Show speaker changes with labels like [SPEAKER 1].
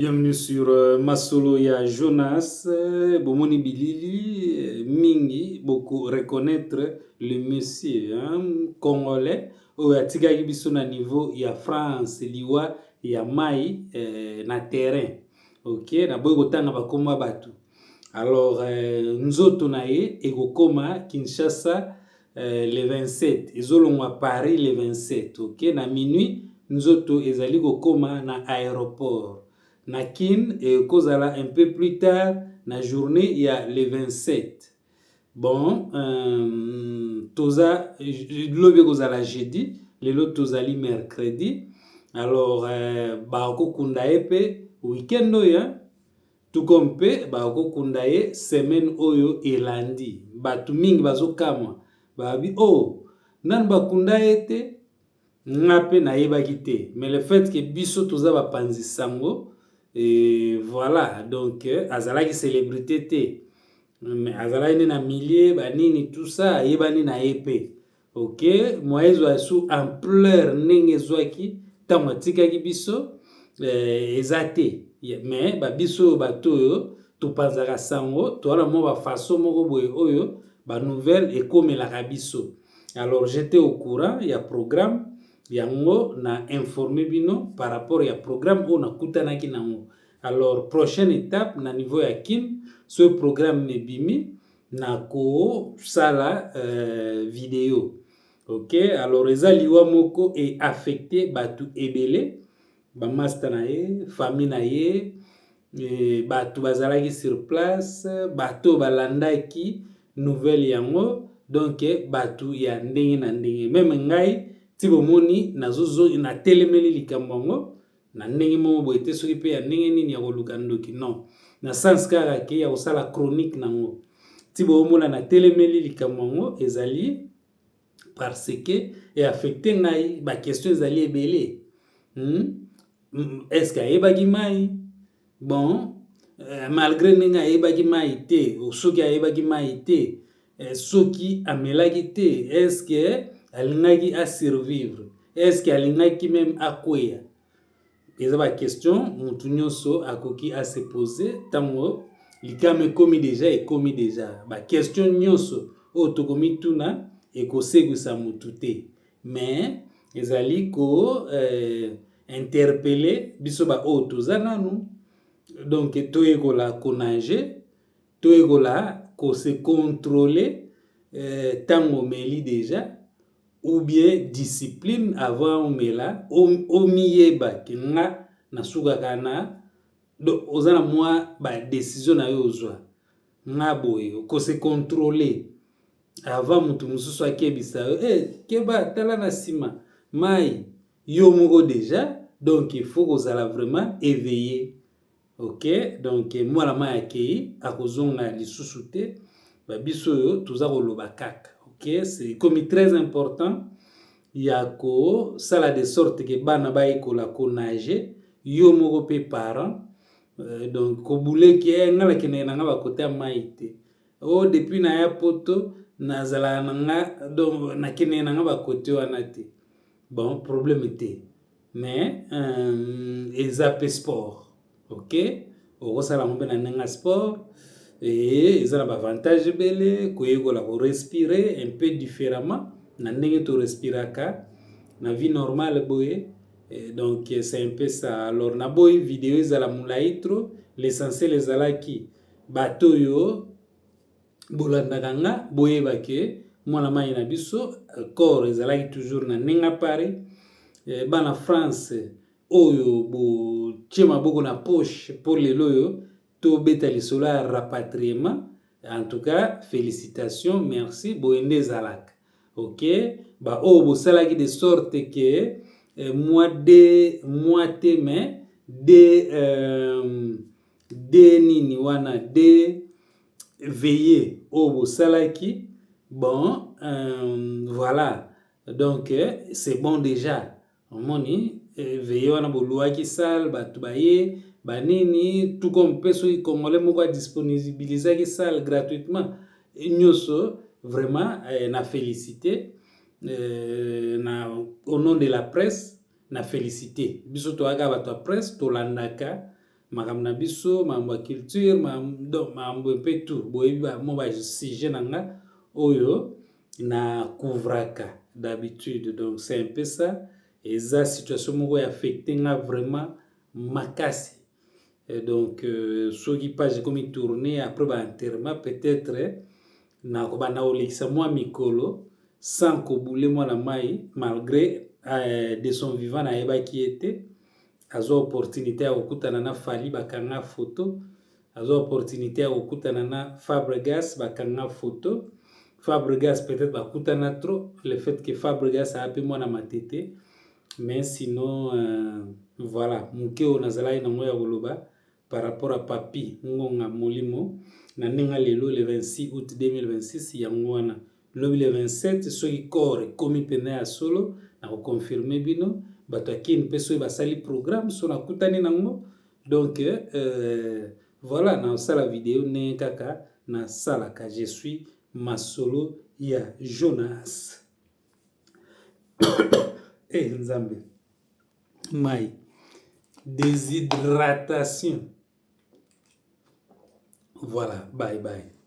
[SPEAKER 1] Bienvenue sur Masolo ya Jonas, Bomoni Bilili, Mingi, beaucoup reconnaître le monsieur congolais, ou à Tigagi biso na niveau ya France, liwa ya mai na terrain. Ok, na boy kotanga bakoma batu. Alors, nzoto na ye ekokoma Kinshasa le 27, ezolongwa Paris le 27. Ok, na minuit nzoto ezali kokoma na aéroport. Nakin et kozala un peu plus tard na journée il y a le 27. Bon, toza lobe kozala jeudi, lelo tozali mercredi. Alors baako kundaye pe weekend oyo tout comme pe baako kundaye semaine oyo elandi. Batu mingi bazokamwa. Babi oh nan bakundaye te ngape na yebaki te. Mais le fait que biso toza bapanzi sango et voilà, donc azalaki célébrité te, mais azalaki na millier banini tout ça yebani na yepe. Ok, moyezo asu ampleur ndenge zwaki tango atikaki biso ezate, mais babiso bato oyo topanzaka sango toala mo ba façon moko boye oyo ba nouvelle ekomelaka biso. Alors j'étais au courant, il y a programme yango na informé bino par rapport ya programme on a kutanaki nango. Alors prochaine étape na niveau ya kin ce programme mebimi na ko sala vidéo. Ok, alors eza liwa moko et affecté batu ebele ba master na ye, famille na ye, batu bazalaki sur place, batu balandaki nouvelle yango, donc batu ya ndenge na ndenge. Même ngai tibomoni nazozo na telemeli likambo na ndenge mo boye te soki pe ya ndenge nini ya koluka ndoki non na sens kaka ke ya kosala chronique nango tibomona na telemeli likambo ezali parce que et affecté ngai ba question ezali ebele. Est-ce que ayebaki mai bon malgré ndenge ayebaki mai te soki ayebaki mai te soki amelaki te, est-ce que alingaki à survivre, est-ce que alingaki même akwea. Eza ba question mutu nyonso akoki à se poser tango likame ekomi déjà ba question nyonso oyo tokomi tuna ekosekuisa mutu te, mais ezali ko interpeller biso ba oyo toza nanu, donc toyekola konager, toyekola ko se contrôler tango omeli déjà, ou bien discipline avant omela omiyeba ke nga nasukaka na do ozana mwa ba décision na yo ozwa nga boye ko se contrôler avant mutu mususu akebisa yo keba tala na sima mai yo moko déjà, donc il faut kozala vraiment éveillé. Ok, donc mwana mai akei akozonga lisusu te babiso yo toza koloba kaka. Ok, c'est comme très important yako sala de sorte que bana baikola konager yo moko pe parent donc kobule ke ngala kene na nga bakote mai te depuis na ya poto nazala nga donc na kene na nga bakote wana te, bon problème te, mais ezap sport. Ok, okosala ngombe na nenga sport et ils ont l'avantage belé koyekola ko respirer un peu différemment na ndenge to respiraka na vie normale boye. Donc c'est un peu ça. Alors na boy vidéo ezala mulaitro, l'essentiel ezalaki bato yo bolandaka nga boyeba ke mwana mai na biso corps ezalaki toujours na ndenge pare. Bana France oyo bo tchema boko na poche pour lelo yo to beta lisolo ya rapatriement. En tout cas félicitations, merci boende zalak. Ok, ba o bo salaki de sorte que mois te mais de nini wana de veiller o bo salaki bon voilà, donc c'est bon déjà moni veiller wana bo luaki sal batu baye banini tout comme personne congolais moko disponibiliser ki salle gratuitement nyoso vraiment na félicité au nom de la presse na félicité biso to aga bato presse to landaka makambo na biso, makambo ya culture, makambo mpe tout boyebi mo ba sujet na nga oyo na couvraka d'habitude. Donc c'est un peu ça, eza situation moko ya affecté nga vraiment makasi. Et donc soki page ekomi tourner après ba enterrement peut-être na kobanda kolekisa mwa mikolo sans kobule mwana mai, malgré de son vivant nayebaki ete azwa opportunité ya kokutana na Fally bakanga photo, azwa opportunité ya kokutana na Fabregas bakanga photo. Fabregas peut-être bakutana trop, le fait que Fabregas a ape mwana matete, mais sinon voilà, muke oyo nazalaki nango ya koloba par rapport à Papi Ngonga Molimo na ndenge lelo le 26 août 2026 yango wana. Lobi le 27 soki corps ekomi pena ya solo na koconfirme bino bato akini mpe soki basali programme so nakutani nango. Donc voilà, nasala video ndenge kaka nasalaka. Je suis masolo ya Jonas. Nzambe mai déshydratation. Voilà, bye bye.